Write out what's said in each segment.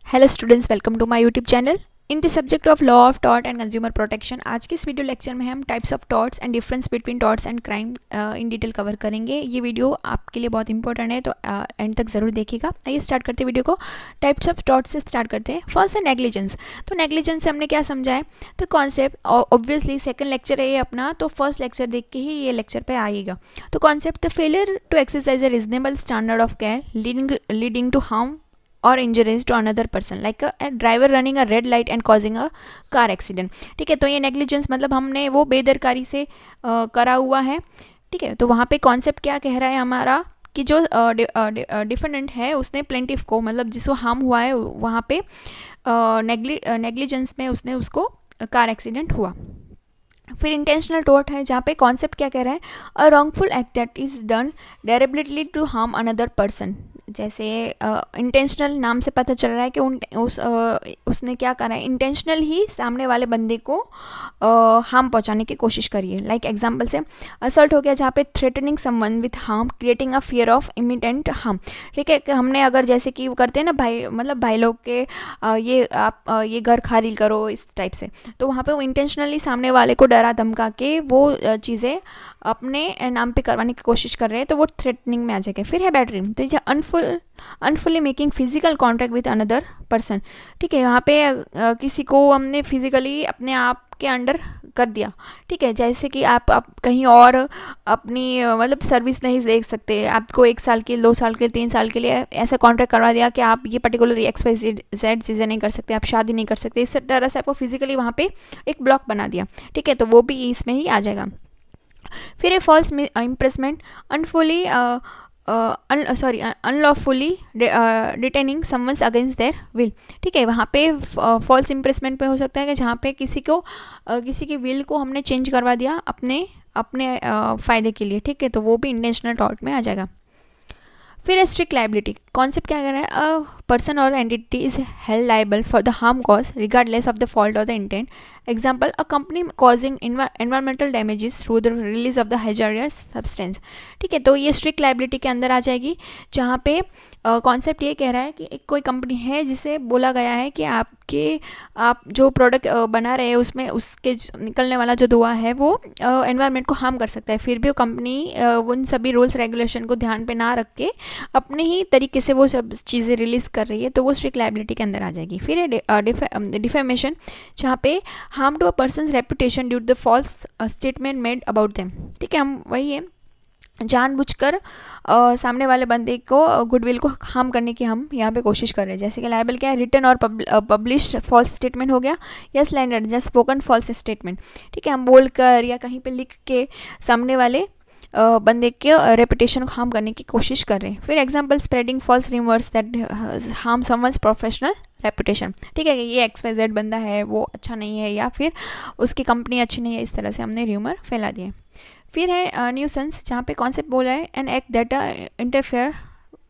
Hello students, welcome to my YouTube channel. In the subject of law of tort and consumer protection, आज के इस video lecture में हम types of torts and difference between torts and crime in detail cover करेंगे। ये video आपके लिए बहुत इंपॉर्टेंट है, तो एंड तक ज़रूर देखिएगा। आइए स्टार्ट करते हैं वीडियो को। टाइप्स ऑफ टॉर्ट्स से स्टार्ट करते हैं। फर्स्ट है नेग्लिजेंस। तो नेग्लिजेंस से हमने क्या समझा है, तो कॉन्सेप्ट ऑब्वियसली सेकंड लेक्चर है ये अपना, तो फर्स्ट लेक्चर देख के ही ये लेक्चर पे आएगा। तो concept the failure to exercise a reasonable standard of care leading to harm or injuries to another person, like a driver running a red light and causing a car accident। ठीक है, तो ये negligence मतलब हमने वो बेदरकारी से करा हुआ है। ठीक है, तो वहाँ पे कॉन्सेप्ट क्या कह रहा है हमारा कि जो डिफेंडेंट है उसने प्लेंटिफ को, मतलब जिसको हार्म हुआ है वहाँ पे नेग्लिजेंस में उसने उसको कार एक्सीडेंट हुआ। फिर इंटेंशनल टोर्ट है, जहाँ पे कॉन्सेप्ट क्या कह रहा है, a wrongful act that is done deliberately to harm another person. जैसे इंटेंशनल नाम से पता चल रहा है कि उसने क्या करा है, इंटेंशनल ही सामने वाले बंदे को हार्म पहुंचाने की कोशिश करी है। लाइक एग्जांपल से असल्ट हो गया, जहाँ पे threatening someone with harm creating a fear of imminent harm. ठीक है, कि हमने अगर जैसे कि वो करते हैं ना भाई, मतलब भाई लोग के ये आप ये घर खाली करो इस टाइप से, तो वहाँ पे वो इंटेंशनली सामने वाले को डरा धमका के वो चीज़ें अपने नाम पे करवाने की कोशिश कर रहे हैं, तो वो थ्रेटनिंग में आ जाएगा। फिर है बैटरी, तो ये unlawfully making physical contact with another person. ठीक है, यहाँ पे किसी को हमने फिजिकली अपने आप के अंडर कर दिया। ठीक है, जैसे कि आप कहीं और अपनी मतलब सर्विस नहीं देख सकते, आपको 1 साल के 2 साल के 3 साल के लिए ऐसा कॉन्ट्रैक्ट करवा दिया कि आप ये पर्टिकुलर XYZ चीज़ें नहीं कर सकते, आप शादी नहीं कर सकते। इस तरह से आपको फिजिकली वहाँ पे एक ब्लॉक बना दिया। ठीक है, तो वो भी इसमें ही आ जाएगा। फिर है false imprisonment, unlawfully unlawfully detaining someone's against their will. ठीक है, वहाँ पे फॉल्स इम्प्रेसमेंट पे हो सकता है कि जहाँ पे किसी की विल को हमने चेंज करवा दिया अपने फ़ायदे के लिए। ठीक है, तो वो भी इंटेंशनल टॉर्ट में आ जाएगा। फिर स्ट्रिक्ट लाइबिलिटी, कॉन्सेप्ट क्या कर रहा है, अ पर्सन और entity is held liable for the harm caused regardless of the fault और the intent. Example, a company causing environmental damages through the release of the hazardous substance. ठीक है, तो ये स्ट्रिक्ट लाइबिलिटी के अंदर आ जाएगी, जहाँ पे कॉन्सेप्ट ये कह रहा है कि एक कोई कंपनी है जिसे बोला गया है कि आप जो प्रोडक्ट बना रहे हैं उसमें उसके निकलने वाला जो धुआं है वो एनवायरनमेंट को हार्म कर सकता है, फिर भी वो कंपनी उन सभी रूल्स रेगुलेशन को ध्यान पे ना रख के अपने ही तरीके से वो सब चीज़ें रिलीज़ कर रही है, तो वो स्ट्रिक्ट लाइबिलिटी के अंदर आ जाएगी। फिर है डिफेमेशन, जहाँ पे harm to a person's reputation due to the false statement made about them. ठीक है, हम वही है जानबूझकर सामने वाले बंदे को गुडविल को हार्म करने की हम यहाँ पे कोशिश कर रहे हैं। जैसे कि लाइबल क्या है, रिटन और पब्लिश्ड फॉल्स स्टेटमेंट हो गया, या slander just spoken false statement. ठीक है, हम बोलकर या कहीं पे लिख के सामने वाले बंदे के रेपुटेशन को हार्म करने की कोशिश कर रहे हैं। फिर example, spreading false rumours that harm someone's professional reputation. ठीक है, ये XYZ बंदा है वो अच्छा नहीं है, या फिर उसकी कंपनी अच्छी नहीं है, इस तरह से हमने र्यूमर फैला दिए। फिर है न्यूसेंस, जहाँ पे कॉन्सेप्ट बोल रहा है, an act that interfere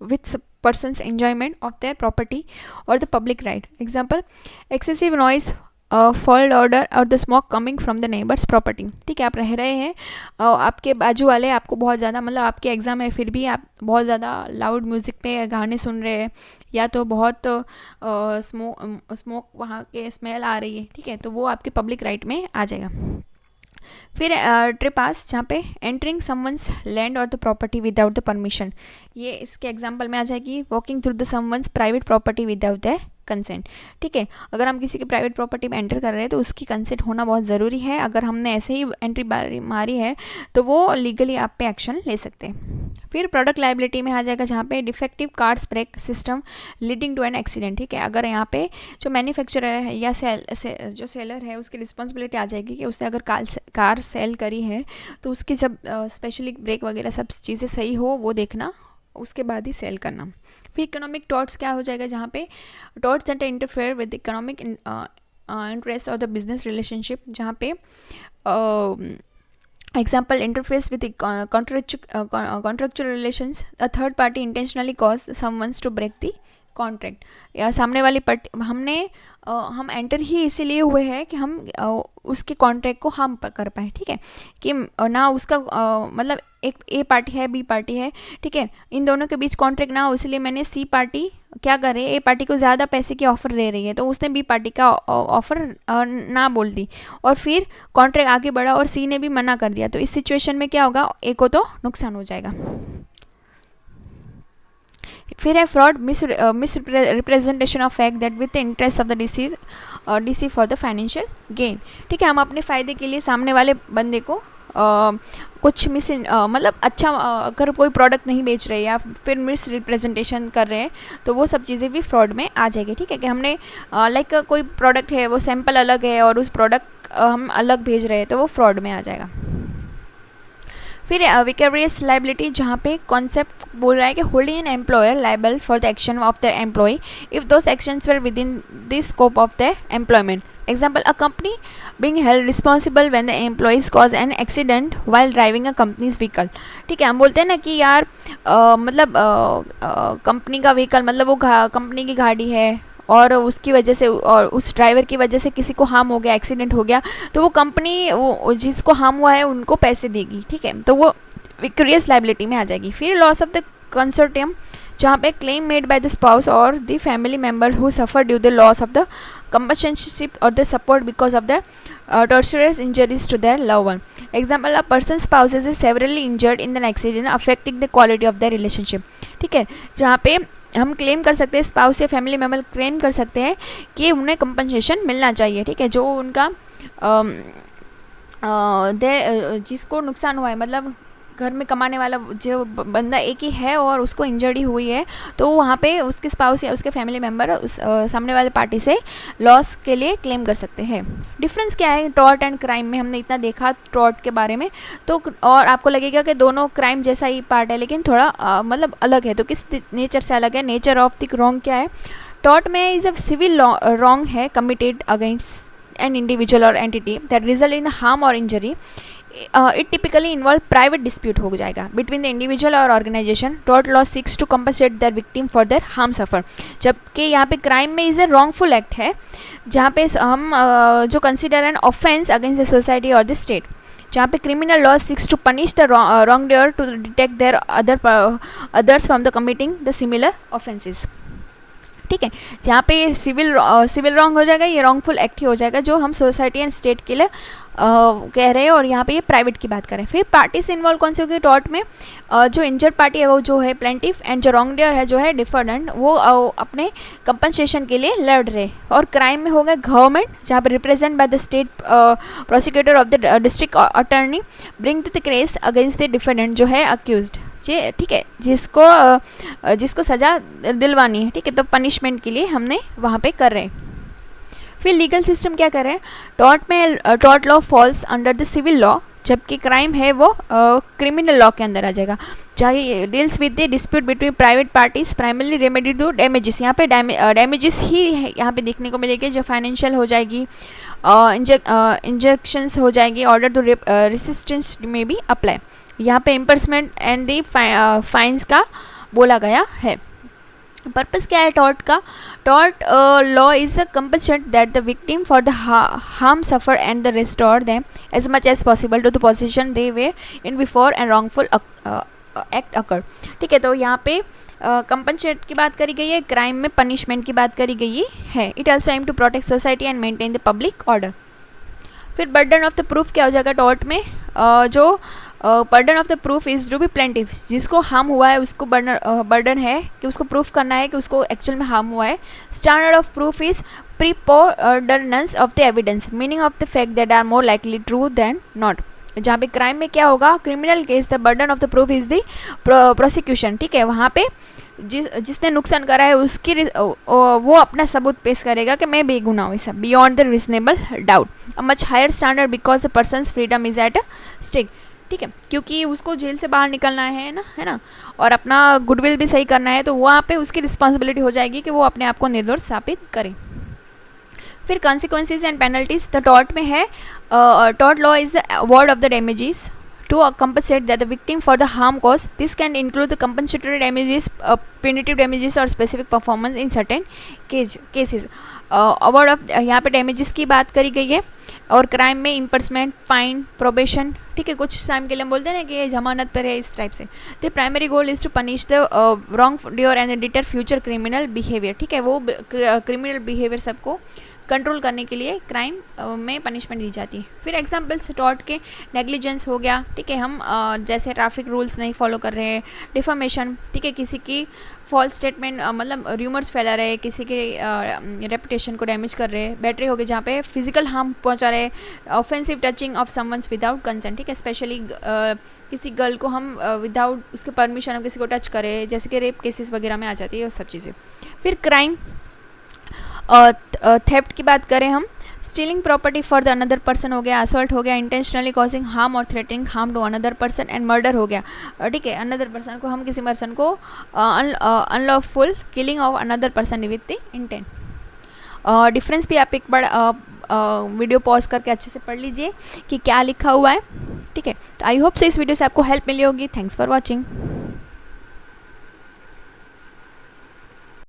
with persons enjoyment of their property और the public right. Example, excessive noise, foul odour और the smoke coming from the neighbour's property. ठीक है, आप रह रहे हैं, आपके बाजू वाले आपको बहुत ज़्यादा, मतलब आपके एग्ज़ाम है फिर भी आप बहुत ज़्यादा लाउड म्यूज़िक पे गाने सुन रहे हैं, या तो बहुत स्मोक वहाँ के स्मेल आ रही है। ठीक है, तो वो आपके पब्लिक राइट में आ जाएगा। फिर ट्रेपास, जहाँ पे एंटरिंग समवंस लैंड और the property without the permission. ये इसके एग्जांपल में आ जाएगी, walking through the someone's private property without their consent. ठीक है, अगर हम किसी की प्राइवेट प्रॉपर्टी में एंटर कर रहे हैं तो उसकी कंसेंट होना बहुत ज़रूरी है। अगर हमने ऐसे ही एंट्री मारी है तो वो लीगली आप पे एक्शन ले सकते हैं। फिर प्रोडक्ट लाइबिलिटी में आ जाएगा, जहाँ पे defective car's brake system leading to an accident. ठीक है, अगर यहाँ पे जो मैन्युफैक्चरर है या जो सेलर है उसकी रिस्पॉन्सिबिलिटी आ जाएगी कि उसने अगर कार सेल करी है तो उसकी सब स्पेशली ब्रेक वगैरह सब चीज़ें सही हो वो देखना, उसके बाद ही सेल करना। फिर इकोनॉमिक टॉर्ट्स क्या हो जाएगा, जहाँ पे torts that interfere with economic interest और द बिजनेस रिलेशनशिप। जहाँ पे example, interface with contractual relations, a third party intentionally cause someone to break the contract, या सामने वाली पार्टी हम एंटर ही इसीलिए हुए हैं कि हम उसके कॉन्ट्रैक्ट को हम कर पाए, ठीक है, कि ना उसका मतलब एक ए पार्टी है, बी पार्टी है, ठीक है, इन दोनों के बीच कॉन्ट्रैक्ट ना हो, इसलिए मैंने सी पार्टी क्या करे, ए पार्टी को ज़्यादा पैसे की ऑफ़र दे रही है तो उसने बी पार्टी का ऑफ़र ना बोल दी और फिर कॉन्ट्रैक्ट आगे बढ़ा और सी ने भी मना कर दिया, तो इस सिचुएशन में क्या होगा, ए को तो नुकसान हो जाएगा। फिर है fraud, miss representation of fact that with the interest of the deceive for the financial gain, ठीक है, हम अपने फ़ायदे के लिए सामने वाले बंदे को कुछ मतलब अच्छा अगर कोई प्रोडक्ट नहीं बेच रहे या फिर मिस रिप्रेजेंटेशन कर रहे हैं तो वो सब चीज़ें भी फ्रॉड में आ जाएगी, ठीक है, कि हमने लाइक कोई प्रोडक्ट है वो सैंपल अलग है और उस प्रोडक्ट हम अलग भेज रहे हैं तो वो फ्रॉड में आ जाएगा। फिर विकेरियस लाइबिलिटी, जहाँ पे कॉन्सेप्ट बोल रहा है कि holding an employer liable for the action of the employee if those actions were within the scope of the employment. Example, a company being held responsible when the employees cause an accident while driving a company's vehicle, ठीक है, हम बोलते हैं ना कि यार मतलब company का व्हीकल मतलब वो कंपनी की गाड़ी है और उसकी वजह से और उस ड्राइवर की वजह से किसी को हार्म हो गया, एक्सीडेंट हो गया, तो वो कंपनी वो जिसको हार्म हुआ है उनको पैसे देगी, ठीक है, तो वो विक्रियस लाइबिलिटी में आ जाएगी। फिर लॉस ऑफ द कंसोर्टियम, जहाँ पे claim made by the spouse और the family member who suffer due the loss of the companionship और the support because of the tortious injuries to their loved one. Example, a person's spouse is severely injured in an accident affecting the quality of their relationship, ठीक है, जहाँ पे हम claim कर सकते हैं, spouse या फैमिली मेम्बर क्लेम कर सकते हैं कि उन्हें कंपनसेशन मिलना चाहिए, ठीक है, जो उनका जिसको नुकसान हुआ है, मतलब घर में कमाने वाला जो बंदा एक ही है और उसको इंजरी हुई है तो वहाँ पे उसके स्पाउस या उसके फैमिली मेम्बर उस सामने वाले पार्टी से लॉस के लिए क्लेम कर सकते हैं। डिफरेंस क्या है टॉर्ट एंड क्राइम में, हमने इतना देखा टॉर्ट के बारे में, तो और आपको लगेगा कि दोनों क्राइम जैसा ही पार्ट है लेकिन थोड़ा मतलब अलग है, तो किस नेचर से अलग है, नेचर ऑफ द रॉन्ग क्या है। टॉर्ट में इज अ सिविल रॉन्ग है कमिटेड अगेंस्ट एन इंडिविजुअल और entity that result in harm और injury, it typically involve private dispute हो जाएगा बिटवीन द इंडिविजुअल और organisation. Tort law seeks to compensate their victim for their harm suffer, जबकि यहाँ पे crime में is a wrongful act है जहाँ पे हम जो consider an offence against the society और द स्टेट, जहाँ पे criminal law seeks to punish the wrongdoer to detect their others from the committing the similar offences, ठीक है, यहाँ पे सिविल रॉन्ग हो जाएगा, ये रॉन्गफुल एक्ट ही हो जाएगा जो हम सोसाइटी एंड स्टेट के लिए कह रहे हैं, और यहाँ पे ये प्राइवेट की बात करें। फिर पार्टीज इन्वॉल्व कौन सी होगी टॉर्ट में, जो इंजर्ड पार्टी है वो जो है प्लेंटिफ एंड जो रॉन्ग डूअर है जो है डिफेंडेंट, वो अपने कंपनसेशन के लिए लड़ रहे। और क्राइम में होगा गवर्नमेंट, जहाँ पे represent by the state prosecutor of the district attorney bring to the case against the defendant जो है अक्यूज्ड, ठीक है, जिसको सज़ा दिलवानी है, ठीक है, तो पनिशमेंट के लिए हमने वहाँ पे कर रहे हैं। फिर लीगल सिस्टम क्या कर रहे हैं, टॉर्ट में tort law falls under the civil law, जबकि क्राइम है वो क्रिमिनल लॉ के अंदर आ जाएगा, चाहे deals with the dispute between private parties primarily remedy to damages, यहाँ पे डैमेजेस ही यहाँ पे देखने को मिलेगी, जो फाइनेंशियल हो जाएगी, इंजेक्शंस हो जाएगी, ऑर्डर टू रेसिस्टेंस में भी अप्लाई, यहाँ पे इम्पर्समेंट एंड दी फाइन्स का बोला गया है। पर्पस क्या है टॉर्ट का, tort law is a compensate that the victim for the harm suffer and the restore them as much as possible to the position they were in before and wrongful act occur, ठीक है, तो यहाँ पे compensate की बात करी गई है, क्राइम में पनिशमेंट की बात करी गई है। It also aim to protect society and maintain the public order. फिर बर्डन ऑफ द प्रूफ क्या हो जाएगा टॉर्ट में, जो burden of the proof is to be plaintiff, जिसको हार्म हुआ है उसको बर्डन है कि उसको प्रूफ करना है कि उसको एक्चुअल में हार्म हुआ है। Standard of proof is preponderance of the evidence, meaning of the fact that are more likely true than not, जहाँ पे क्राइम में क्या होगा, criminal case the burden of the proof is the prosecution, ठीक है, वहाँ पे जिसने नुकसान करा है उसकी वो अपना सबूत पेश करेगा कि मैं बेगुनाह हूँ, सब beyond the reasonable doubt, a much higher standard because the person's freedom is at stake, ठीक है, क्योंकि उसको जेल से बाहर निकलना है ना, और अपना गुडविल भी सही करना है, तो वहाँ पे उसकी रिस्पॉन्सिबिलिटी हो जाएगी कि वो अपने आप को निर्दोष साबित करे। फिर कॉन्सिक्वेंसेज एंड पेनल्टीज, तो टॉर्ट में है tort law is award of the damages, to compensate that the victim for the harm caused. This can include the compensatory damages, punitive damages और specific performance in certain cases. Award of यहाँ पे damages की बात करी गई है और crime में इम्पर्समेंट, फाइन, प्रोबेशन, ठीक है, कुछ टाइम के लिए हम बोलते हैं ना कि ये जमानत पर है, इस टाइप से. The primary goal is to punish the wrongdoer and deter future criminal behaviour. ठीक है, वो क्रिमिनल बिहेवियर सबको कंट्रोल करने के लिए क्राइम में पनिशमेंट दी जाती है. फिर एग्जांपल्स टॉर्ट के नेग्लिजेंस हो गया. ठीक है, हम जैसे ट्रैफिक रूल्स नहीं फॉलो कर रहे हैं, डिफामेशन, ठीक है, किसी की फॉल्स स्टेटमेंट मतलब र्यूमर्स फैला रहे हैं, किसी के रेपुटेशन को डैमेज कर रहे हैं. बैटरी हो गई जहाँ पे फिजिकल हार्म पहुँचा रहे हैं. Offensive touching of someone's without consent. ठीक है, स्पेशली किसी गर्ल को हम विदाउट उसके परमिशन हम किसी को टच करें, जैसे कि रेप केसेस वगैरह में आ जाती है वो सब चीज़ें. फिर क्राइम थेफ्ट की बात करें हम, stealing property for the another person हो गया, असॉल्ट हो गया, इंटेंशनली कॉजिंग हार्म और threatening harm to another person, and murder हो गया. ठीक है, अनदर पर्सन को हम किसी पर्सन को unlawful killing of another person with the intent. Difference भी आप एक बार वीडियो पॉज करके अच्छे से पढ़ लीजिए कि क्या लिखा हुआ है. ठीक है, तो आई होप से इस वीडियो से आपको हेल्प मिली होगी. Thanks for watching.